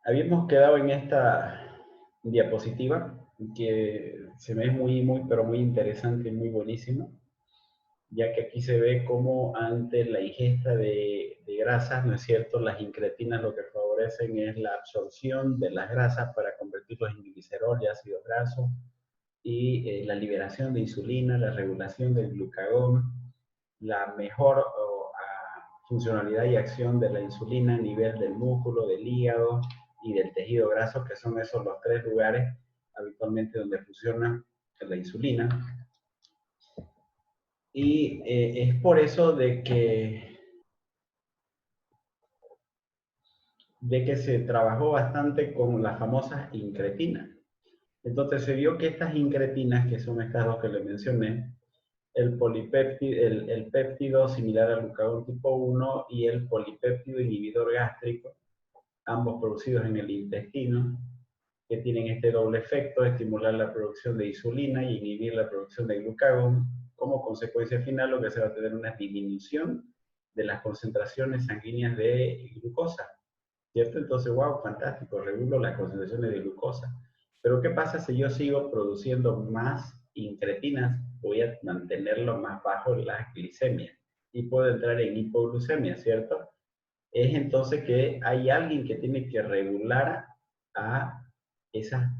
Habíamos quedado en esta diapositiva que se ve pero muy interesante y muy buenísimo, ya que aquí se ve cómo ante la ingesta de grasas, ¿no es cierto? Las incretinas lo que favorecen es la absorción de las grasas para convertirlos en glicerol y ácidos grasos y la liberación de insulina, la regulación del glucagón, la mejor funcionalidad y acción de la insulina a nivel del músculo, del hígado y del tejido graso, que son esos los tres lugares habitualmente donde funciona la insulina. Y es por eso de que se trabajó bastante con las famosas incretinas. Entonces se vio que estas incretinas, que son estas dos que le mencioné, el péptido similar al glucagón tipo 1 y el polipéptido inhibidor gástrico, ambos producidos en el intestino, que tienen este doble efecto de estimular la producción de insulina y inhibir la producción de glucagón. Como consecuencia final, lo que se va a tener una disminución de las concentraciones sanguíneas de glucosa, ¿cierto? Entonces, wow, fantástico, regulo las concentraciones de glucosa. Pero ¿qué pasa si yo sigo produciendo más incretinas? Voy a mantenerlo más bajo la glicemia y puedo entrar en hipoglucemia, ¿cierto? Es entonces que hay alguien que tiene que regular a esa,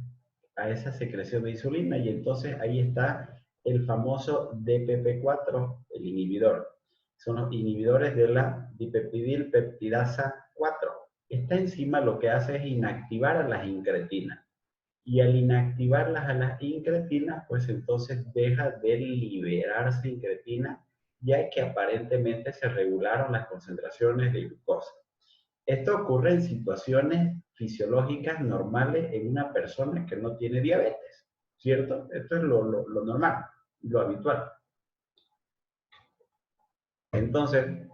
a esa secreción de insulina y entonces ahí está el famoso DPP4, el inhibidor. Son los inhibidores de la dipeptidilpeptidasa 4. Esta enzima lo que hace es inactivar a las incretinas. Y al inactivarlas a las incretinas, pues entonces deja de liberarse incretina, ya que aparentemente se regularon las concentraciones de glucosa. Esto ocurre en situaciones fisiológicas normales en una persona que no tiene diabetes, ¿cierto? Esto es lo normal, lo habitual. Entonces,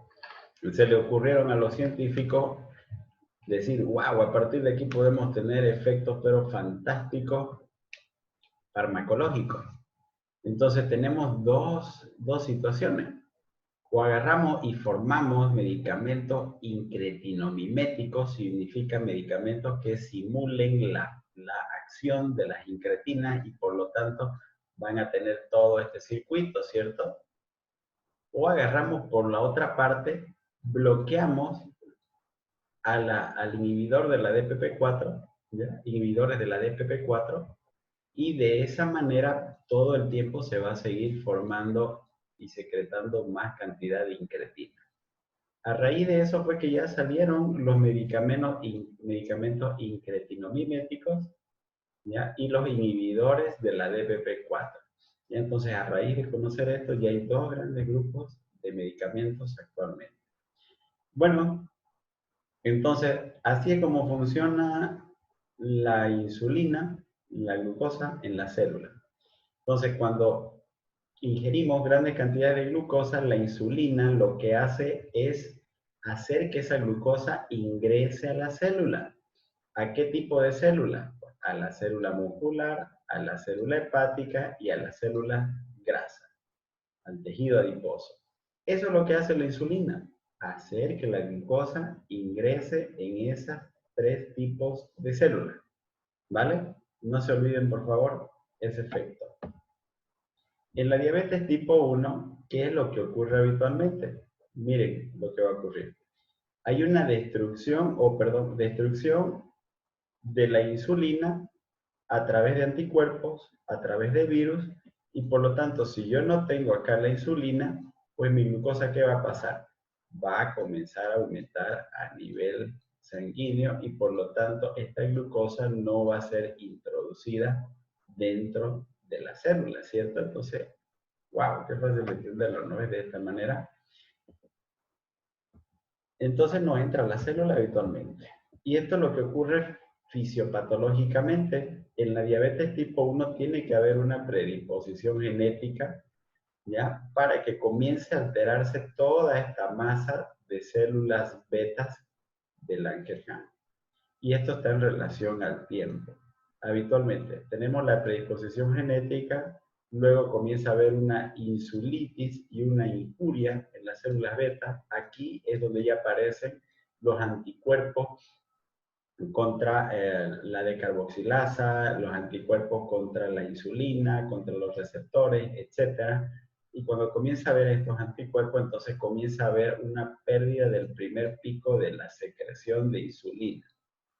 se le ocurrieron a los científicos decir, wow, a partir de aquí podemos tener efectos pero fantásticos farmacológicos. Entonces tenemos dos situaciones. O agarramos y formamos medicamentos incretinimiméticos, significa medicamentos que simulen la acción de las incretinas y por lo tanto van a tener todo este circuito, ¿cierto? O agarramos por la otra parte, bloqueamos al inhibidor de la DPP4, ¿ya? Inhibidores de la DPP4, y de esa manera todo el tiempo se va a seguir formando y secretando más cantidad de incretina. A raíz de eso fue que ya salieron los medicamentos incretinimiméticos, ¿ya? Y los inhibidores de la DPP4. Y entonces, a raíz de conocer esto, ya hay dos grandes grupos de medicamentos actualmente. Bueno, entonces, así es como funciona la insulina, la glucosa en la célula. Entonces, cuando ingerimos grandes cantidades de glucosa, la insulina lo que hace es hacer que esa glucosa ingrese a la célula. ¿A qué tipo de célula? A la célula muscular, a la célula hepática y a la célula grasa, al tejido adiposo. Eso es lo que hace la insulina, hacer que la glucosa ingrese en esos tres tipos de células. ¿Vale? No se olviden, por favor, ese efecto. En la diabetes tipo 1, ¿qué es lo que ocurre habitualmente? Miren lo que va a ocurrir. Hay una destrucción de la insulina a través de anticuerpos, a través de virus, y por lo tanto, si yo no tengo acá la insulina, pues mi glucosa, ¿qué va a pasar? Va a comenzar a aumentar a nivel sanguíneo y por lo tanto esta glucosa no va a ser introducida dentro de la célula, ¿cierto? Entonces, wow, qué fácil de entenderlo, ¿no? Es de esta manera. Entonces no entra a la célula habitualmente. Y esto es lo que ocurre fisiopatológicamente. En la diabetes tipo 1 tiene que haber una predisposición genética, ¿ya? Para que comience a alterarse toda esta masa de células betas de Langerhans. Y esto está en relación al tiempo. Habitualmente tenemos la predisposición genética, luego comienza a haber una insulitis y una injuria en las células beta. Aquí es donde ya aparecen los anticuerpos contra la decarboxilasa, los anticuerpos contra la insulina, contra los receptores, etc. Y cuando comienza a ver estos anticuerpos, entonces comienza a haber una pérdida del primer pico de la secreción de insulina.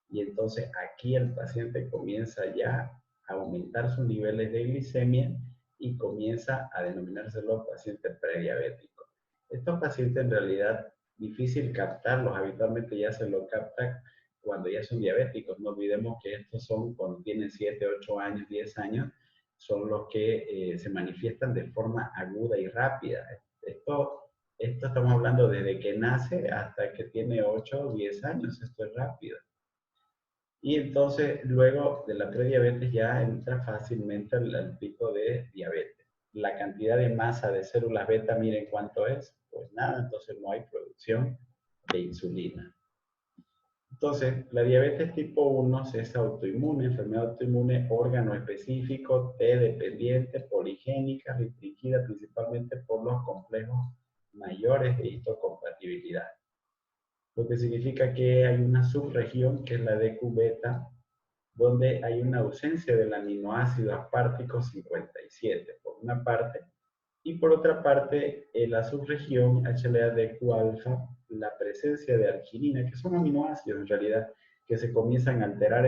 Y entonces aquí el paciente comienza ya a aumentar sus niveles de glicemia y comienza a denominárselos pacientes prediabéticos. Estos pacientes en realidad difícil captarlos, habitualmente ya se lo capta cuando ya son diabéticos. No olvidemos que estos son cuando tienen 7, 8 años, 10 años, son los que se manifiestan de forma aguda y rápida. Esto estamos hablando desde que nace hasta que tiene 8 o 10 años, esto es rápido. Y entonces luego de la prediabetes ya entra fácilmente al pico de diabetes. La cantidad de masa de células beta, miren cuánto es, pues nada, entonces no hay producción de insulina. Entonces, la diabetes tipo 1 es autoinmune, enfermedad autoinmune, órgano específico, T dependiente, poligénica, restringida principalmente por los complejos mayores de histocompatibilidad. Lo que significa que hay una subregión, que es la DQ-beta, donde hay una ausencia del aminoácido aspartico 57, por una parte, y por otra parte, en la subregión HLA-DQ-alfa, la presencia de arginina, que son aminoácidos en realidad, que se comienzan a alterar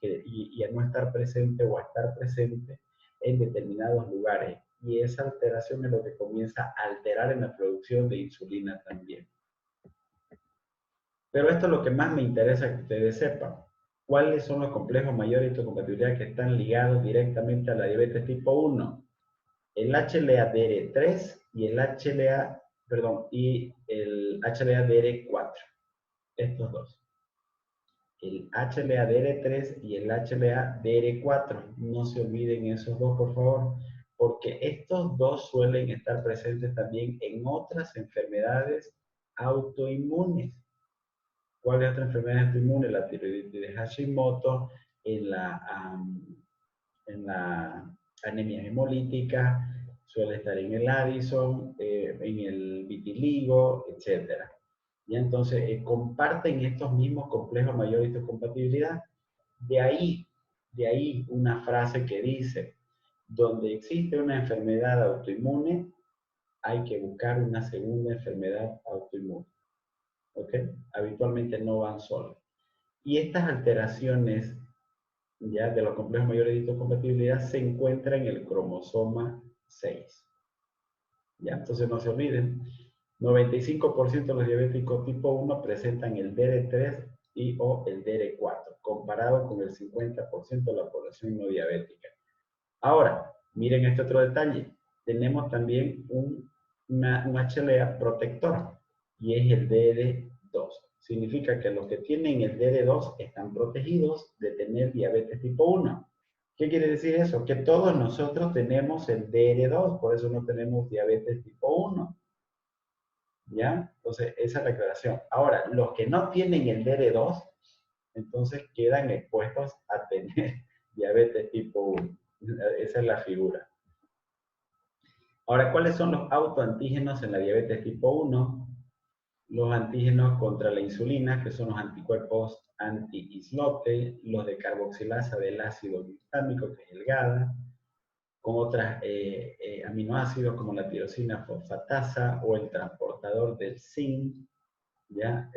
y a no estar presente o a estar presente en determinados lugares. Y esa alteración es lo que comienza a alterar en la producción de insulina también. Pero esto es lo que más me interesa que ustedes sepan. ¿Cuáles son los complejos mayores de histocompatibilidad que están ligados directamente a la diabetes tipo 1? El HLA-DR3 y el HLA-DR4. Estos dos. El HLA-DR3 y el HLA-DR4. No se olviden esos dos, por favor, porque estos dos suelen estar presentes también en otras enfermedades autoinmunes. ¿Cuál es otra enfermedad autoinmune? La tiroiditis de Hashimoto, en la anemia hemolítica, suele estar en el Addison, en el vitiligo, etc. Y entonces comparten estos mismos complejos mayores de histocompatibilidad. De ahí una frase que dice, donde existe una enfermedad autoinmune, hay que buscar una segunda enfermedad autoinmune. ¿Ok? Habitualmente no van solos. Y estas alteraciones ya de los complejos mayores de histocompatibilidad se encuentran en el cromosoma 6. Ya, entonces no se olviden, 95% de los diabéticos tipo 1 presentan el DR3 y o el DR4, comparado con el 50% de la población no diabética. Ahora, miren este otro detalle. Tenemos también un HLA protector, y es el DR2. Significa que los que tienen el DR2 están protegidos de tener diabetes tipo 1. ¿Qué quiere decir eso? Que todos nosotros tenemos el DR2, por eso no tenemos diabetes tipo 1. ¿Ya? Entonces, esa es la aclaración. Ahora, los que no tienen el DR2, entonces quedan expuestos a tener diabetes tipo 1. Esa es la figura. Ahora, ¿cuáles son los autoantígenos en la diabetes tipo 1? Los antígenos contra la insulina, que son los anticuerpos anti-islote, los de carboxilasa del ácido glutámico, que es el GADA, con otras aminoácidos como la tirosina fosfatasa o el transportador del zinc, ¿ya?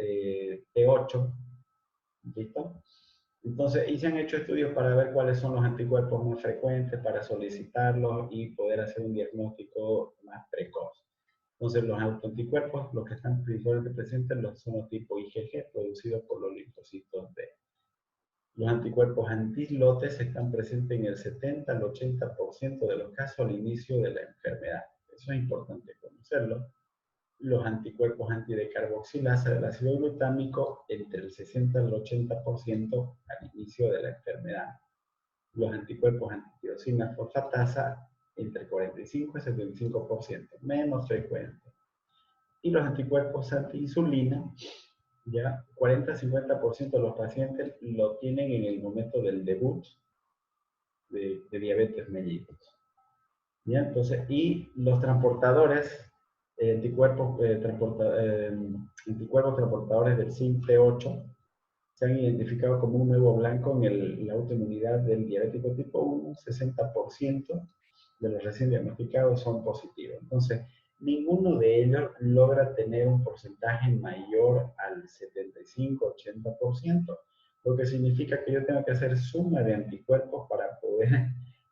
T8, ¿listo? Entonces, y se han hecho estudios para ver cuáles son los anticuerpos más frecuentes, para solicitarlos y poder hacer un diagnóstico más precoz. Entonces, los autoanticuerpos, los que están principalmente presentes, son los tipo IgG, producidos por los linfocitos B. Los anticuerpos anti-islotes están presentes en el 70 al 80% de los casos al inicio de la enfermedad. Eso es importante conocerlo. Los anticuerpos antidecarboxilasa del ácido glutámico entre el 60 al 80% al inicio de la enfermedad. Los anticuerpos antitirosina fosfatasa entre 45 y 75%, menos frecuente. Y los anticuerpos antiinsulina, ya 40-50% de los pacientes lo tienen en el momento del debut de diabetes mellitus. ¿Ya? Entonces, y los transportadores, anticuerpos transportadores del zinc T8, se han identificado como un nuevo blanco en la autoinmunidad del diabético tipo 1, 60% de los recién diagnosticados son positivos. Entonces, ninguno de ellos logra tener un porcentaje mayor al 75-80%, lo que significa que yo tengo que hacer suma de anticuerpos para poder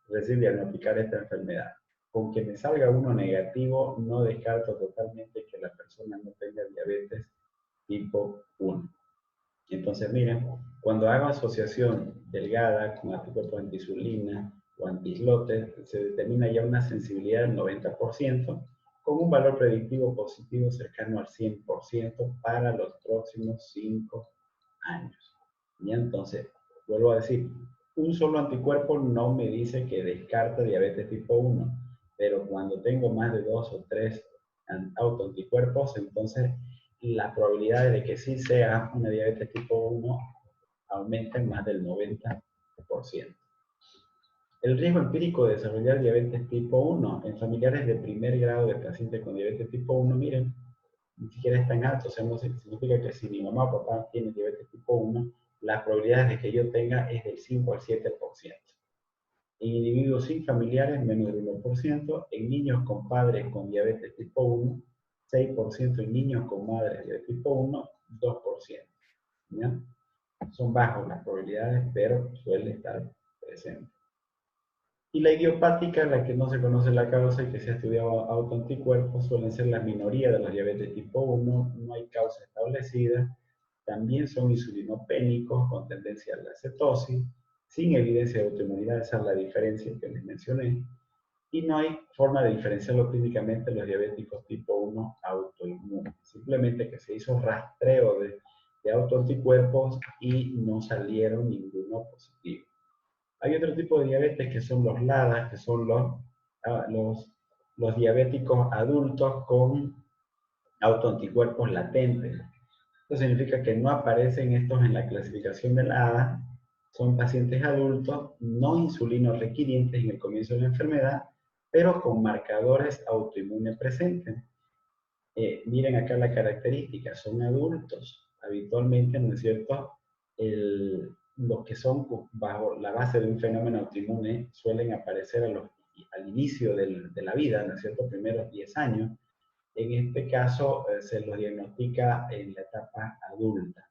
recién diagnosticar esta enfermedad. Con que me salga uno negativo, no descarto totalmente que la persona no tenga diabetes tipo 1. Entonces, miren, cuando hago asociación delgada con anticuerpos anti-insulina o anti-islotes, se determina ya una sensibilidad del 90% con un valor predictivo positivo cercano al 100% para los próximos 5 años. Y entonces, vuelvo a decir, un solo anticuerpo no me dice que descarta diabetes tipo 1, pero cuando tengo más de 2 o 3 autoanticuerpos, entonces las probabilidades de que sí sea una diabetes tipo 1 aumentan más del 90%. El riesgo empírico de desarrollar diabetes tipo 1 en familiares de primer grado de pacientes con diabetes tipo 1, miren, ni siquiera es tan alto. O sea, no significa que si mi mamá o papá tiene diabetes tipo 1, las probabilidades de que yo tenga es del 5 al 7%. En individuos sin familiares, menos del 1%. En niños con padres con diabetes tipo 1, 6%. En niños con madres de diabetes tipo 1, 2%. ¿Ya? Son bajas las probabilidades, pero suele estar presente. Y la idiopática, la que no se conoce la causa y que se ha estudiado autoanticuerpos, suelen ser la minoría de los diabetes tipo 1, no hay causa establecida, también son insulinopénicos con tendencia a la cetosis, sin evidencia de autoinmunidad, esa es la diferencia que les mencioné, y no hay forma de diferenciarlo clínicamente los diabéticos tipo 1 autoinmunes, simplemente que se hizo rastreo de autoanticuerpos y no salieron ninguno positivo. Hay otro tipo de diabetes que son los LADA, que son los diabéticos adultos con autoanticuerpos latentes. Esto significa que no aparecen estos en la clasificación de la ADA, son pacientes adultos no insulino requirientes en el comienzo de la enfermedad, pero con marcadores autoinmunes presentes. Miren acá la característica, son adultos, habitualmente, ¿no es cierto? Los que son bajo la base de un fenómeno autoinmune suelen aparecer al inicio de la vida, ¿no es cierto? Primeros 10 años. En este caso se los diagnostica en la etapa adulta.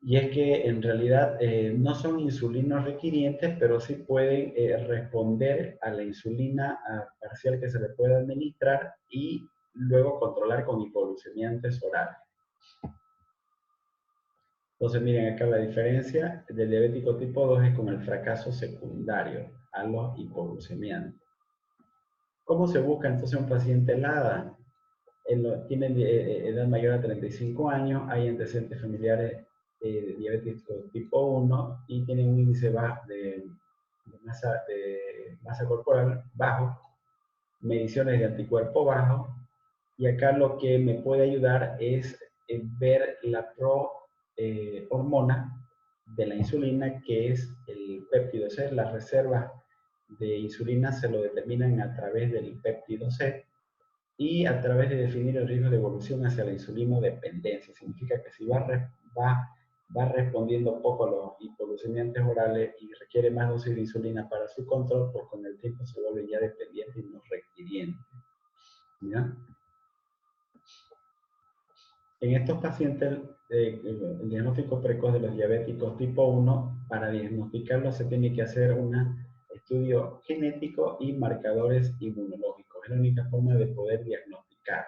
Y es que en realidad no son insulinos requirientes, pero sí pueden responder a la insulina parcial que se le puede administrar y luego controlar con hipoglucemiantes orales. Entonces miren acá la diferencia del diabético tipo 2 es con el fracaso secundario a los hipoglucemiantes. ¿Cómo se busca entonces un paciente LADA? Tiene edad mayor a 35 años, hay antecedentes familiares diabético tipo 1 y tiene un índice de masa corporal bajo, mediciones de anticuerpo bajo, y acá lo que me puede ayudar es ver la hormona de la insulina, que es el péptido C. Las reservas de insulina se lo determinan a través del péptido C y a través de definir el riesgo de evolución hacia la insulinodependencia. Significa que si va respondiendo poco a los hipoglucemiantes orales y requiere más dosis de insulina para su control, pues con el tiempo se vuelve ya dependiente y no requiriente. ¿Ya? En estos pacientes, el diagnóstico precoz de los diabéticos tipo 1, para diagnosticarlo se tiene que hacer un estudio genético y marcadores inmunológicos. Es la única forma de poder diagnosticar.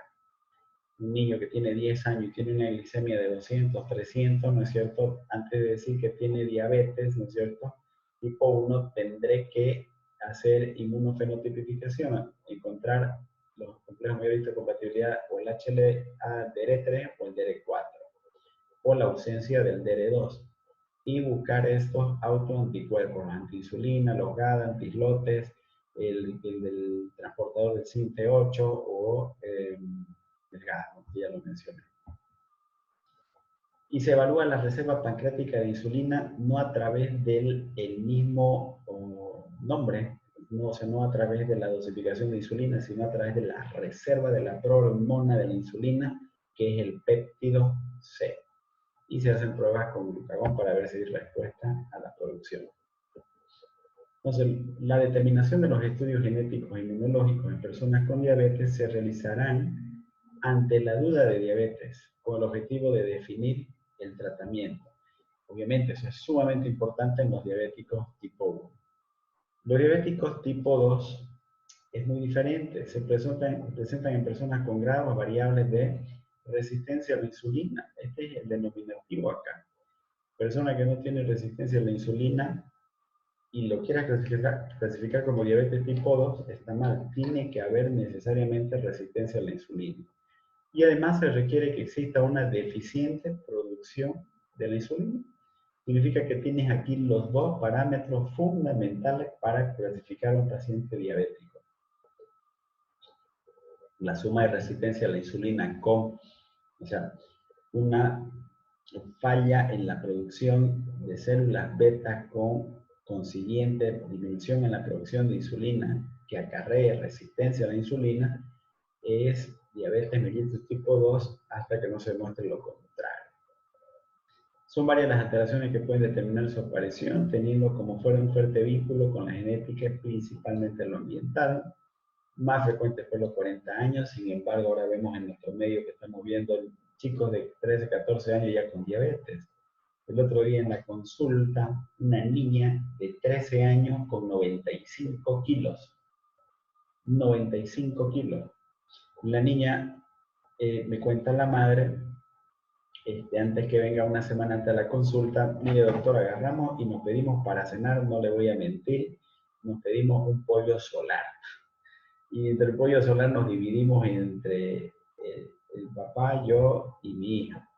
Un niño que tiene 10 años y tiene una glicemia de 200, 300, ¿no es cierto? Antes de decir que tiene diabetes, ¿no es cierto? Tipo 1, tendré que hacer inmunofenotipificación, encontrar los complejos medio de histocompatibilidad o el HLA-DR3 o el DR4, o la ausencia del DR2, y buscar estos autoanticuerpos, antiinsulina, los GADA, antislotes, el del transportador del CINT8 o el GADA, que ya lo mencioné. Y se evalúa la reserva pancreática de insulina no a través del mismo nombre, no a través de la dosificación de insulina, sino a través de la reserva de la prohormona de la insulina, que es el péptido C. y se hacen pruebas con glucagón para ver si hay respuesta a la producción. Entonces, la determinación de los estudios genéticos e inmunológicos en personas con diabetes se realizarán ante la duda de diabetes, con el objetivo de definir el tratamiento. Obviamente, eso es sumamente importante en los diabéticos tipo 1. Los diabéticos tipo 2 es muy diferente. Se presentan en personas con grados variables de resistencia a la insulina. Este es el denominativo acá. Persona que no tiene resistencia a la insulina y lo quiera clasificar como diabetes tipo 2, está mal. Tiene que haber necesariamente resistencia a la insulina. Y además se requiere que exista una deficiente producción de la insulina. Significa que tienes aquí los dos parámetros fundamentales para clasificar a un paciente diabético. La suma de resistencia a la insulina con, una falla en la producción de células beta con consiguiente disminución en la producción de insulina que acarrea resistencia a la insulina, es diabetes mellitus tipo 2 hasta que no se demuestre lo contrario. Son varias las alteraciones que pueden determinar su aparición, teniendo como fuera un fuerte vínculo con la genética, principalmente lo ambiental, más frecuente fue los 40 años, sin embargo ahora vemos en nuestro medio que estamos viendo chicos de 13, 14 años ya con diabetes. El otro día en la consulta, una niña de 13 años con 95 kilos. 95 kilos. La niña, me cuenta la madre, antes que venga una semana antes de la consulta, mire doctor, agarramos y nos pedimos para cenar, no le voy a mentir, nos pedimos un pollo solar. Y entre el pollo solar nos dividimos entre el papá, yo y mi hija.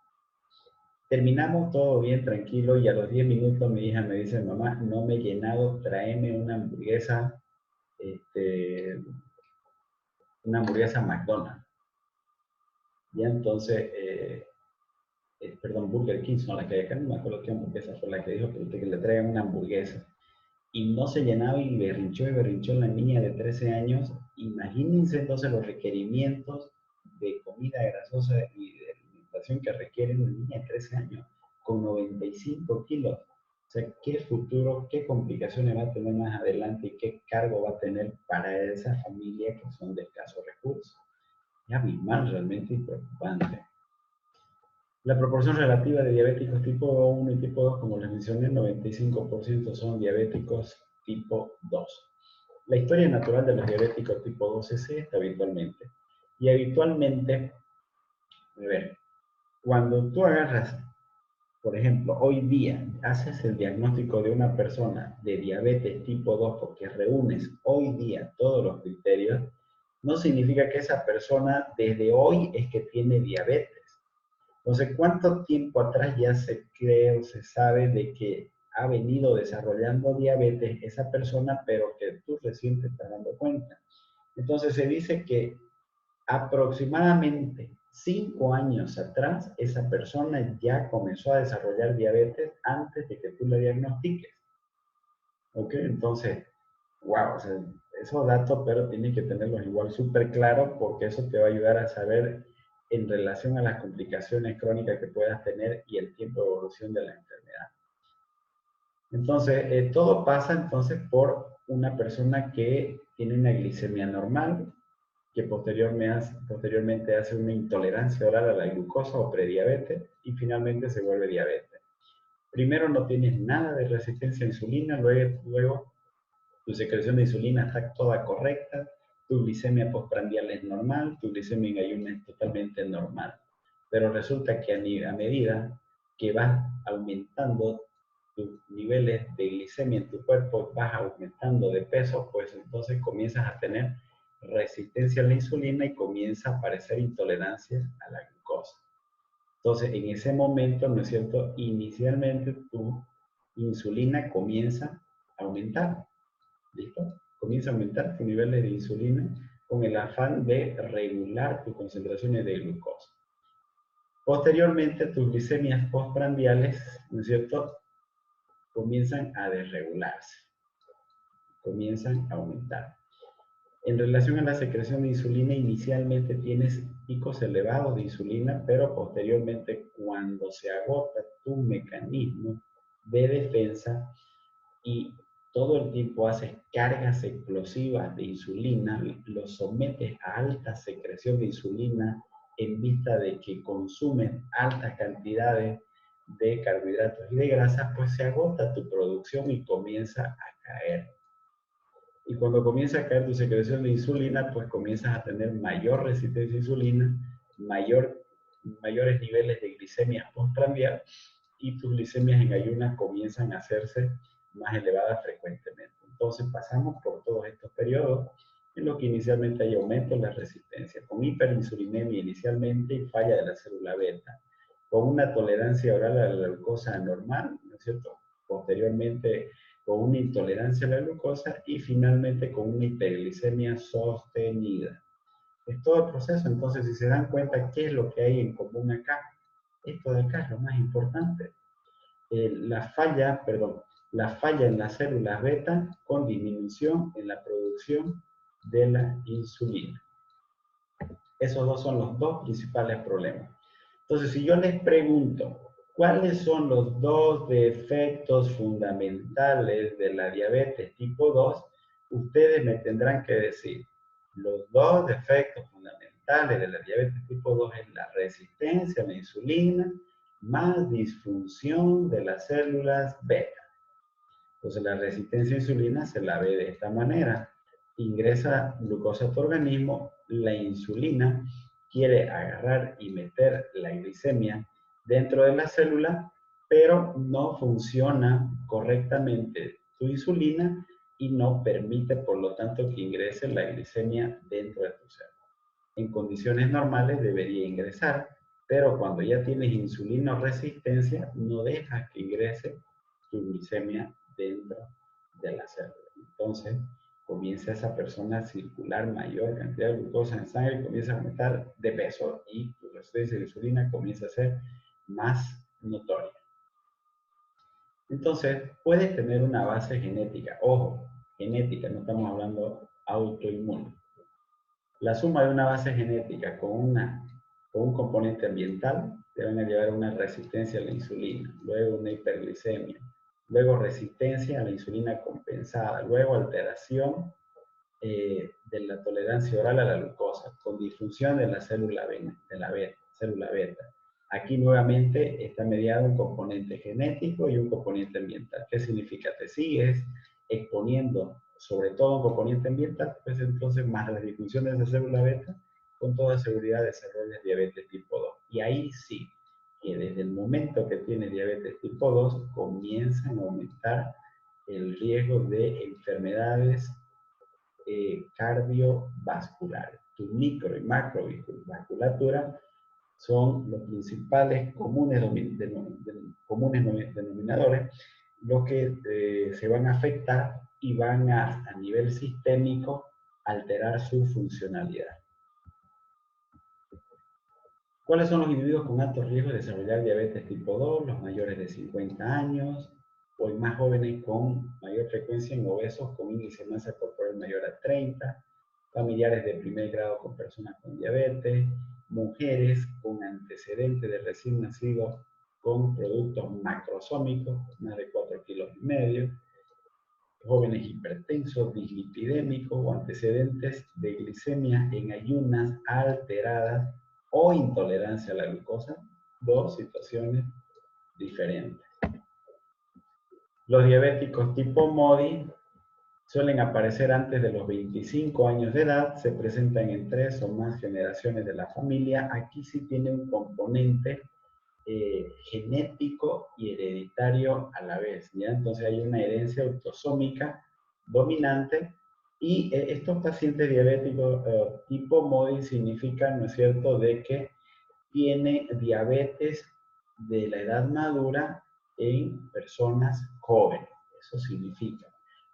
Terminamos todo bien, tranquilo, y a los 10 minutos mi hija me dice, mamá, no me he llenado, tráeme una hamburguesa, McDonald's. Y entonces, perdón, Burger King son las que hay acá, no me acuerdo qué hamburguesa fue la que dijo, pero que le traigan una hamburguesa. Y no se llenaba y berrinchó la niña de 13 años. Imagínense entonces los requerimientos de comida grasosa y de alimentación que requiere una niña de 13 años con 95 kilos. O sea, qué futuro, qué complicaciones va a tener más adelante y qué cargo va a tener para esa familia que son de escasos recursos. Es abismal, realmente preocupante. La proporción relativa de diabéticos tipo 1 y tipo 2, como les mencioné, 95% son diabéticos tipo 2. La historia natural de los diabéticos tipo 2 es esta habitualmente. Y habitualmente, a ver, cuando tú agarras, por ejemplo, hoy día haces el diagnóstico de una persona de diabetes tipo 2 porque reúnes hoy día todos los criterios, no significa que esa persona desde hoy es que tiene diabetes. Entonces, ¿cuánto tiempo atrás ya se cree o se sabe de que ha venido desarrollando diabetes esa persona, pero que tú recién te estás dando cuenta? Entonces, se dice que aproximadamente 5 años atrás, esa persona ya comenzó a desarrollar diabetes antes de que tú la diagnostiques. ¿Ok? Entonces, wow, o sea, esos datos, pero tienes que tenerlos igual súper claros porque eso te va a ayudar a saber en relación a las complicaciones crónicas que puedas tener y el tiempo de evolución de la enfermedad. Entonces, todo pasa entonces por una persona que tiene una glicemia normal, que posteriormente hace una intolerancia oral a la glucosa o prediabetes y finalmente se vuelve diabetes. Primero no tienes nada de resistencia a insulina, luego tu secreción de insulina está toda correcta, tu glicemia postprandial es normal, tu glicemia en ayuno es totalmente normal. Pero resulta que a medida que vas aumentando tus niveles de glicemia en tu cuerpo, vas aumentando de peso, pues entonces comienzas a tener resistencia a la insulina y comienza a aparecer intolerancias a la glucosa. Entonces, en ese momento, ¿no es cierto? Inicialmente tu insulina comienza a aumentar. ¿Listo? Comienza a aumentar tus niveles de insulina con el afán de regular tus concentraciones de glucosa. Posteriormente, tus glicemias postprandiales, ¿no es cierto?, comienzan a desregularse, comienzan a aumentar. En relación a la secreción de insulina, inicialmente tienes picos elevados de insulina, pero posteriormente, cuando se agota tu mecanismo de defensa y todo el tiempo haces cargas explosivas de insulina, lo sometes a alta secreción de insulina en vista de que consumen altas cantidades de carbohidratos y de grasas, pues se agota tu producción y comienza a caer. Y cuando comienza a caer tu secreción de insulina, pues comienzas a tener mayor resistencia a insulina, mayores niveles de glicemia postprandial y tus glicemias en ayunas comienzan a hacerse más elevadas frecuentemente. Entonces pasamos por todos estos periodos en los que inicialmente hay aumento en la resistencia, con hiperinsulinemia inicialmente y falla de la célula beta, con una tolerancia oral a la glucosa anormal, ¿no es cierto? Posteriormente con una intolerancia a la glucosa y finalmente con una hiperglicemia sostenida. Es todo el proceso. Entonces, si se dan cuenta, ¿qué es lo que hay en común acá? Esto de acá es lo más importante. La falla en las células beta con disminución en la producción de la insulina. Esos dos son los dos principales problemas. Entonces, si yo les pregunto, ¿cuáles son los dos defectos fundamentales de la diabetes tipo 2? Ustedes me tendrán que decir, los dos defectos fundamentales de la diabetes tipo 2 es la resistencia a la insulina más disfunción de las células beta. Entonces, la resistencia a insulina se la ve de esta manera. Ingresa glucosa a tu organismo, la insulina quiere agarrar y meter la glicemia dentro de la célula, pero no funciona correctamente tu insulina y no permite, por lo tanto, que ingrese la glicemia dentro de tu célula. En condiciones normales debería ingresar, pero cuando ya tienes insulina o resistencia, no deja que ingrese tu glicemia dentro de la célula. Entonces, comienza esa persona a circular mayor cantidad de glucosa en sangre, comienza a aumentar de peso y tu resistencia de insulina comienza a ser más notoria. Entonces, puedes tener una base genética. Ojo, genética, no estamos hablando autoinmune. La suma de una base genética con un componente ambiental te van a llevar a una resistencia a la insulina, luego una hiperglicemia, luego resistencia a la insulina compensada, luego alteración de la tolerancia oral a la glucosa, con disfunción de la célula beta. Aquí nuevamente está mediado un componente genético y un componente ambiental. ¿Qué significa? Te sigues exponiendo sobre todo un componente ambiental, pues entonces más la disfunción de esa célula beta, con toda seguridad desarrollas diabetes tipo 2. Y ahí sí, que desde el momento que tienes diabetes tipo 2, comienzan a aumentar el riesgo de enfermedades cardiovasculares. Tu micro y macrovasculatura son los principales comunes denominadores, los que se van a afectar y van a nivel sistémico alterar su funcionalidad. ¿Cuáles son los individuos con alto riesgo de desarrollar diabetes tipo 2? Los mayores de 50 años, o más jóvenes con mayor frecuencia en obesos con índice de masa corporal mayor a 30, familiares de primer grado con personas con diabetes, mujeres con antecedentes de recién nacidos con productos macrosómicos, más de 4,5 kilos, jóvenes hipertensos, dislipidémicos o antecedentes de glicemia en ayunas alteradas o intolerancia a la glucosa, dos situaciones diferentes. Los diabéticos tipo MODY suelen aparecer antes de los 25 años de edad, se presentan en 3 o más generaciones de la familia. Aquí sí tiene un componente genético y hereditario a la vez, ¿ya? Entonces hay una herencia autosómica dominante y estos pacientes diabéticos tipo MODY significan, ¿no es cierto?, de que tiene diabetes de la edad madura en personas jóvenes. Eso significa.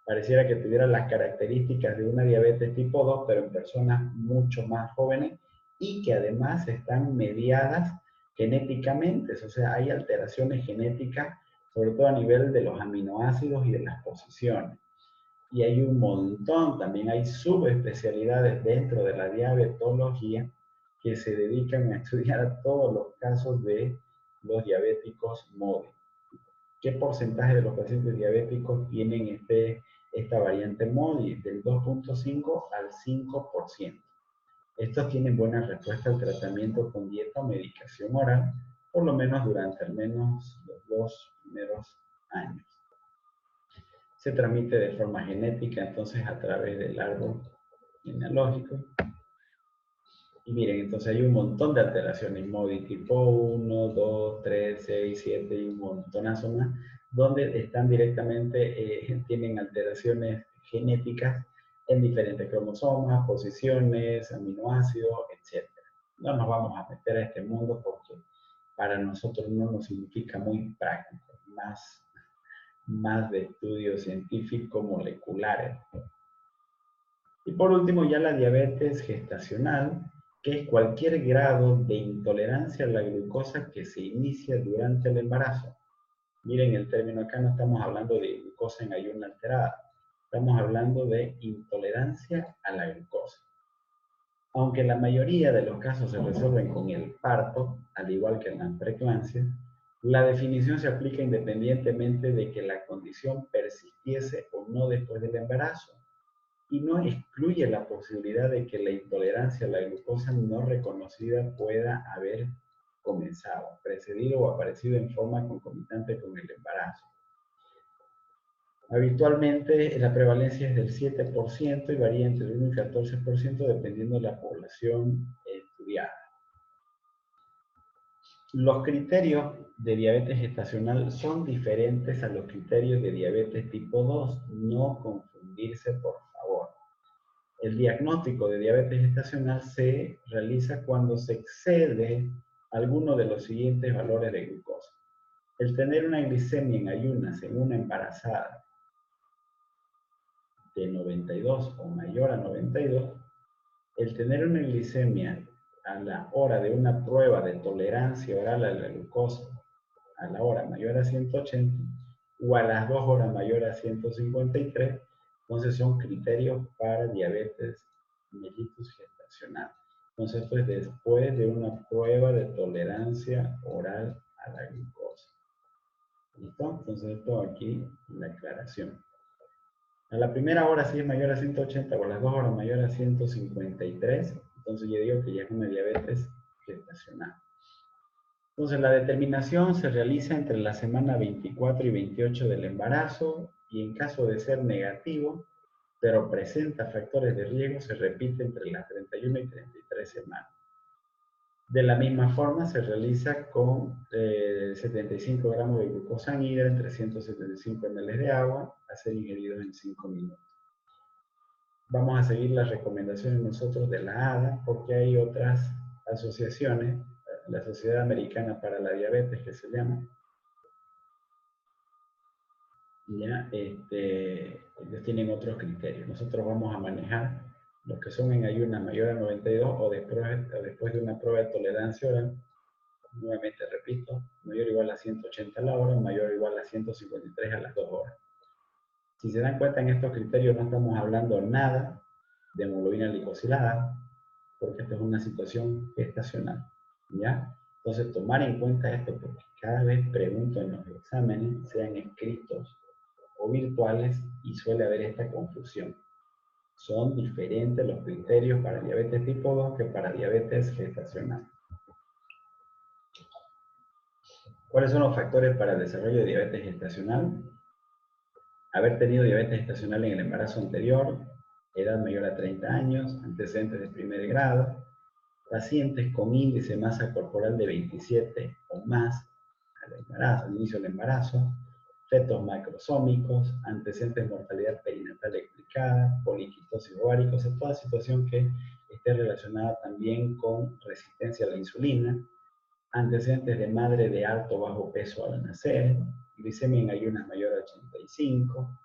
Pareciera que tuviera las características de una diabetes tipo 2, pero en personas mucho más jóvenes y que además están mediadas genéticamente. O sea, hay alteraciones genéticas, sobre todo a nivel de los aminoácidos y de las posiciones. Y hay un montón, también hay subespecialidades dentro de la diabetología que se dedican a estudiar todos los casos de los diabéticos móviles. ¿Qué porcentaje de los pacientes diabéticos tienen esta variante MODY? Del 2.5 al 5%. Estos tienen buena respuesta al tratamiento con dieta o medicación oral, por lo menos durante al menos los 2 primeros años. Se transmite de forma genética, entonces a través del árbol genealógico. Y miren, entonces hay un montón de alteraciones, MODY tipo 1, 2, 3, 6, 7 y un montonazo más, donde están directamente, tienen alteraciones genéticas en diferentes cromosomas, posiciones, aminoácidos, etc. No nos vamos a meter a este mundo porque para nosotros no nos significa muy práctico, más de estudios científicos moleculares. Y por último, ya la diabetes gestacional, que es cualquier grado de intolerancia a la glucosa que se inicia durante el embarazo. Miren el término acá, no estamos hablando de glucosa en ayuno alterada, estamos hablando de intolerancia a la glucosa. Aunque la mayoría de los casos se resuelven con el parto, al igual que en la preeclampsia, la definición se aplica independientemente de que la condición persistiese o no después del embarazo, y no excluye la posibilidad de que la intolerancia a la glucosa no reconocida pueda haber comenzado, precedido o aparecido en forma concomitante con el embarazo. Habitualmente la prevalencia es del 7% y varía entre el 1 y 14% dependiendo de la población estudiada. Los criterios de diabetes gestacional son diferentes a los criterios de diabetes tipo 2. No confundirse, por favor. El diagnóstico de diabetes gestacional se realiza cuando se excede alguno de los siguientes valores de glucosa. El tener una glicemia en ayunas en una embarazada de 92 o mayor a 92, el tener una glicemia a la hora de una prueba de tolerancia oral a la glucosa a la hora mayor a 180 o a las 2 horas mayor a 153, entonces son criterios para diabetes mellitus gestacional. Entonces esto es después de una prueba de tolerancia oral a la glucosa. ¿Listo? Entonces esto aquí, la aclaración. A la primera hora si es mayor a 180 o a las 2 horas mayor a 153, entonces yo digo que ya es una diabetes gestacional. Entonces la determinación se realiza entre la semana 24 y 28 del embarazo y en caso de ser negativo, pero presenta factores de riesgo, se repite entre las 31 y 33 semanas. De la misma forma se realiza con 75 gramos de glucosamida en 375 ml de agua a ser ingeridos en 5 minutos. Vamos a seguir las recomendaciones nosotros de la ADA porque hay otras asociaciones, la Sociedad Americana para la Diabetes que se llama, ya, ellos tienen otros criterios. Nosotros vamos a manejar los que son en ayuna mayor a 92 o después de una prueba de tolerancia oral. Nuevamente repito, mayor o igual a 180 a la hora, mayor o igual a 153 a las 2 horas. Si se dan cuenta en estos criterios no estamos hablando nada de hemoglobina glicosilada, porque esta es una situación gestacional, ¿ya? Entonces tomar en cuenta esto porque cada vez pregunto en los exámenes, sean escritos o virtuales, y suele haber esta confusión. Son diferentes los criterios para diabetes tipo 2 que para diabetes gestacional. ¿Cuáles son los factores para el desarrollo de diabetes gestacional? Haber tenido diabetes gestacional en el embarazo anterior, edad mayor a 30 años, antecedentes de primer grado, pacientes con índice de masa corporal de 27 o más al inicio del embarazo, fetos macrosómicos, antecedentes de mortalidad perinatal explicada, poliquitosis ovárica, o sea, toda situación que esté relacionada también con resistencia a la insulina, antecedentes de madre de alto o bajo peso al nacer, glicemia en ayunas mayor a 85,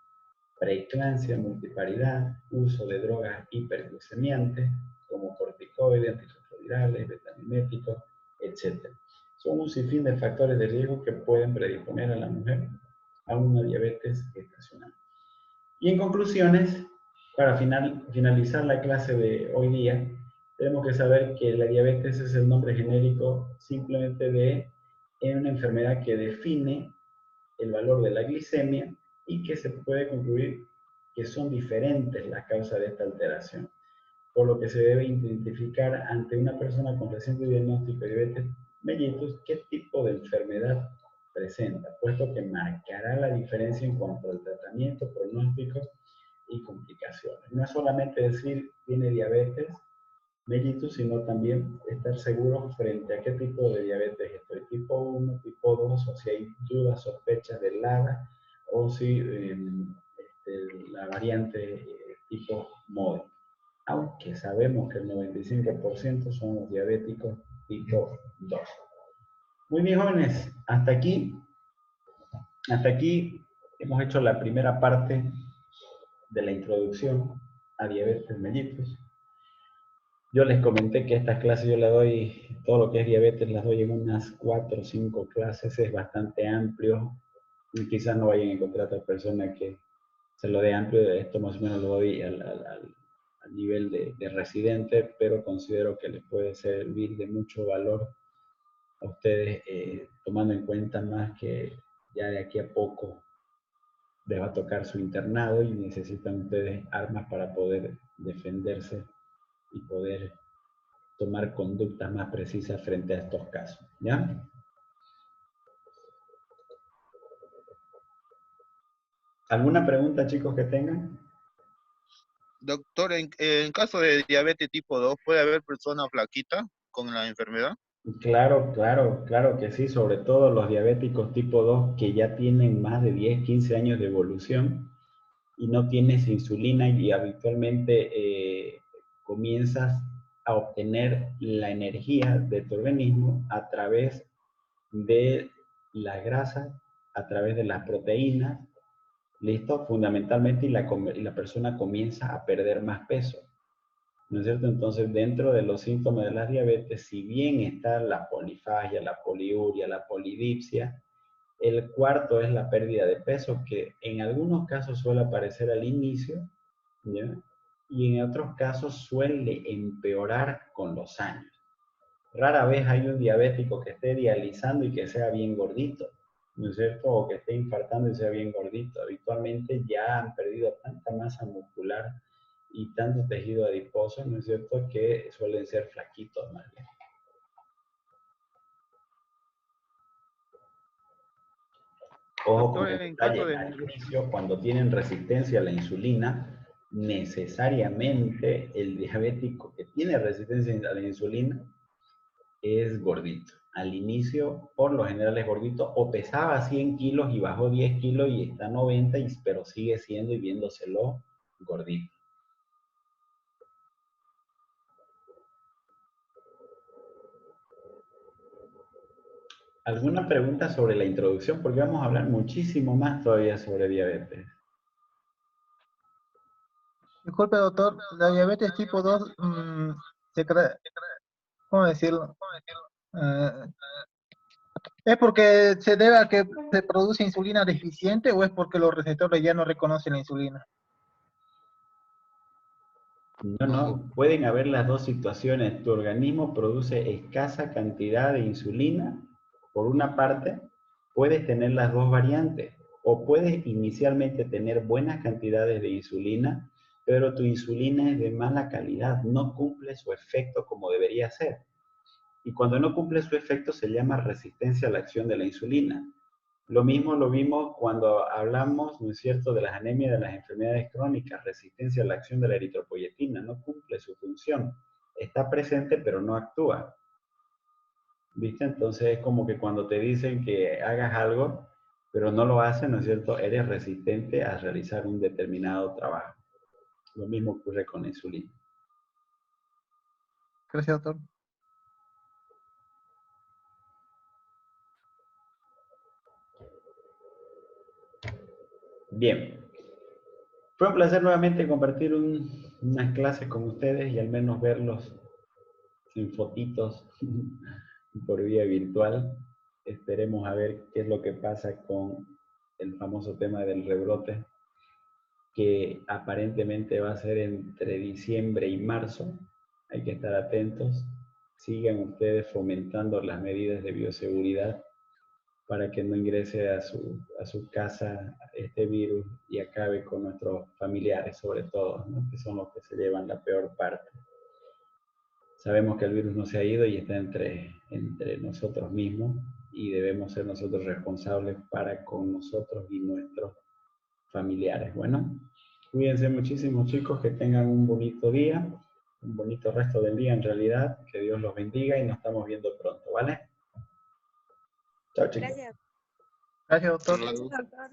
preeclampsia, multiparidad, uso de drogas hiperglucemiantes como corticoides, antirretrovirales, betamiméticos, etc. Son un sinfín de factores de riesgo que pueden predisponer a la mujer a una diabetes gestacional. Y en conclusiones, para finalizar la clase de hoy día, tenemos que saber que la diabetes es el nombre genérico simplemente de una enfermedad que define el valor de la glicemia y que se puede concluir que son diferentes las causas de esta alteración, por lo que se debe identificar ante una persona con reciente diagnóstico de diabetes mellitus qué tipo de enfermedad presenta, puesto que marcará la diferencia en cuanto al tratamiento, pronóstico y complicaciones. No es solamente decir tiene diabetes mellitus, sino también estar seguro frente a qué tipo de diabetes estoy, tipo 1, tipo 2, o si hay dudas, sospechas de LADA, o si la variante tipo MODI. Aunque sabemos que el 95% son los diabéticos tipo 2. Muy bien, jóvenes, hasta aquí hemos hecho la primera parte de la introducción a diabetes mellitus. Yo les comenté que estas clases yo las doy, todo lo que es diabetes las doy en unas 4 o 5 clases, es bastante amplio. Y quizás no vayan a encontrar otra persona que se lo dé amplio, esto más o menos lo doy al nivel de residente, pero considero que les puede servir de mucho valor a ustedes, tomando en cuenta más que ya de aquí a poco les va a tocar su internado y necesitan ustedes armas para poder defenderse y poder tomar conductas más precisas frente a estos casos, ¿ya? ¿Alguna pregunta, chicos, que tengan? Doctor, en caso de diabetes tipo 2, ¿puede haber personas flaquitas con la enfermedad? Claro, claro, claro que sí, sobre todo los diabéticos tipo 2 que ya tienen más de 10, 15 años de evolución y no tienes insulina y habitualmente comienzas a obtener la energía de tu organismo a través de la grasa, a través de las proteínas, ¿listo? Fundamentalmente y la persona comienza a perder más peso. ¿No es cierto? Entonces, dentro de los síntomas de la diabetes, si bien está la polifagia, la poliuria, la polidipsia, el cuarto es la pérdida de peso, que en algunos casos suele aparecer al inicio, ¿ya? Y en otros casos suele empeorar con los años. Rara vez hay un diabético que esté dializando y que sea bien gordito, ¿no es cierto? O que esté infartando y sea bien gordito. Habitualmente ya han perdido tanta masa muscular y tanto tejido adiposo, ¿no es cierto?, que suelen ser flaquitos más bien. Ojo con Doctor, el en caso detalle, de... al inicio, cuando tienen resistencia a la insulina, necesariamente el diabético que tiene resistencia a la insulina es gordito. Al inicio, por lo general es gordito, o pesaba 100 kilos y bajó 10 kilos y está 90, pero sigue siendo y viéndoselo gordito. ¿Alguna pregunta sobre la introducción? Porque vamos a hablar muchísimo más todavía sobre diabetes. Disculpe, doctor, la diabetes tipo 2, ¿cómo decirlo? Eh, ¿Es porque se debe a que se produce insulina deficiente o es porque los receptores ya no reconocen la insulina? No, no, pueden haber las dos situaciones. Tu organismo produce escasa cantidad de insulina, por una parte, puedes tener las dos variantes, o puedes inicialmente tener buenas cantidades de insulina, pero tu insulina es de mala calidad, no cumple su efecto como debería ser. Y cuando no cumple su efecto se llama resistencia a la acción de la insulina. Lo mismo lo vimos cuando hablamos, ¿no es cierto?, de las anemias, de las enfermedades crónicas, resistencia a la acción de la eritropoyetina, no cumple su función. Está presente pero no actúa. ¿Viste? Entonces es como que cuando te dicen que hagas algo, pero no lo haces, ¿no es cierto?, eres resistente a realizar un determinado trabajo. Lo mismo ocurre con la insulina. Gracias, doctor. Bien. Fue un placer nuevamente compartir unas clases con ustedes y al menos verlos en fotitos por vía virtual. Esperemos a ver qué es lo que pasa con el famoso tema del rebrote. que aparentemente va a ser entre diciembre y marzo. Hay que estar atentos. Sigan ustedes fomentando las medidas de bioseguridad para que no ingrese a su casa este virus y acabe con nuestros familiares, sobre todo, ¿no? Que son los que se llevan la peor parte. Sabemos que el virus no se ha ido y está entre nosotros mismos y debemos ser nosotros responsables para con nosotros y nuestros familiares. Bueno, cuídense muchísimo, chicos, que tengan un bonito día, un bonito resto del día en realidad, que Dios los bendiga y nos estamos viendo pronto, ¿vale? Chao, chicos. Gracias. Gracias, doctor. Hasta luego. Doctor.